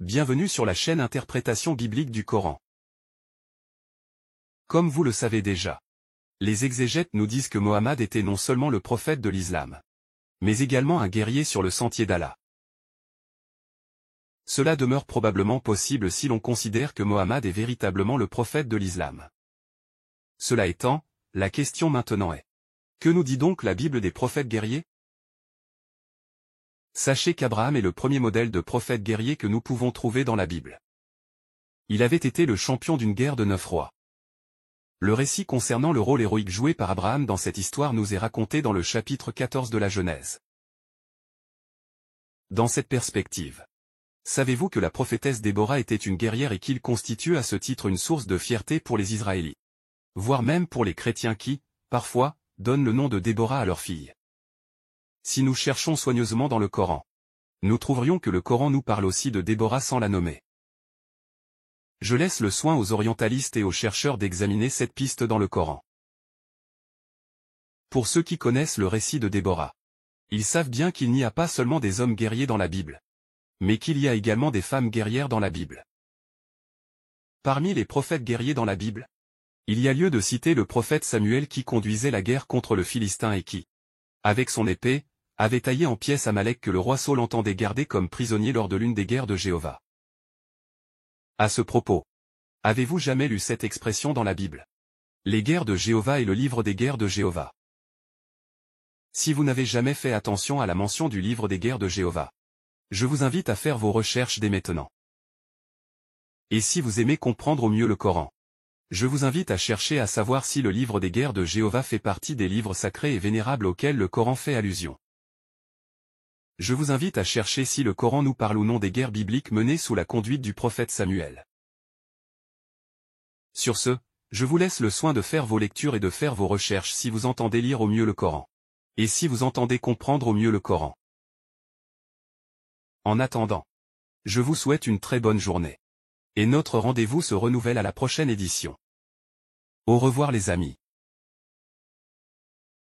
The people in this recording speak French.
Bienvenue sur la chaîne Interprétation biblique du Coran. Comme vous le savez déjà, les exégètes nous disent que Mohammed était non seulement le prophète de l'islam, mais également un guerrier sur le sentier d'Allah. Cela demeure probablement possible si l'on considère que Mohammed est véritablement le prophète de l'islam. Cela étant, la question maintenant est: que nous dit donc la Bible des prophètes guerriers? Sachez qu'Abraham est le premier modèle de prophète guerrier que nous pouvons trouver dans la Bible. Il avait été le champion d'une guerre de 9 rois. Le récit concernant le rôle héroïque joué par Abraham dans cette histoire nous est raconté dans le chapitre 14 de la Genèse. Dans cette perspective, savez-vous que la prophétesse Déborah était une guerrière et qu'il constitue à ce titre une source de fierté pour les Israélites, voire même pour les chrétiens qui, parfois, donnent le nom de Déborah à leur fille. Si nous cherchons soigneusement dans le Coran, nous trouverions que le Coran nous parle aussi de Déborah sans la nommer. Je laisse le soin aux orientalistes et aux chercheurs d'examiner cette piste dans le Coran. Pour ceux qui connaissent le récit de Déborah, ils savent bien qu'il n'y a pas seulement des hommes guerriers dans la Bible, mais qu'il y a également des femmes guerrières dans la Bible. Parmi les prophètes guerriers dans la Bible, il y a lieu de citer le prophète Samuel qui conduisait la guerre contre le Philistin et qui, avec son épée, avait taillé en pièces Amalek que le roi Saul entendait garder comme prisonnier lors de l'une des guerres de Jéhovah. À ce propos, avez-vous jamais lu cette expression dans la Bible? Les guerres de Jéhovah et le livre des guerres de Jéhovah. Si vous n'avez jamais fait attention à la mention du livre des guerres de Jéhovah, je vous invite à faire vos recherches dès maintenant. Et si vous aimez comprendre au mieux le Coran, je vous invite à chercher à savoir si le livre des guerres de Jéhovah fait partie des livres sacrés et vénérables auxquels le Coran fait allusion. Je vous invite à chercher si le Coran nous parle ou non des guerres bibliques menées sous la conduite du prophète Samuel. Sur ce, je vous laisse le soin de faire vos lectures et de faire vos recherches si vous entendez lire au mieux le Coran. Et si vous entendez comprendre au mieux le Coran. En attendant, je vous souhaite une très bonne journée. Et notre rendez-vous se renouvelle à la prochaine édition. Au revoir les amis.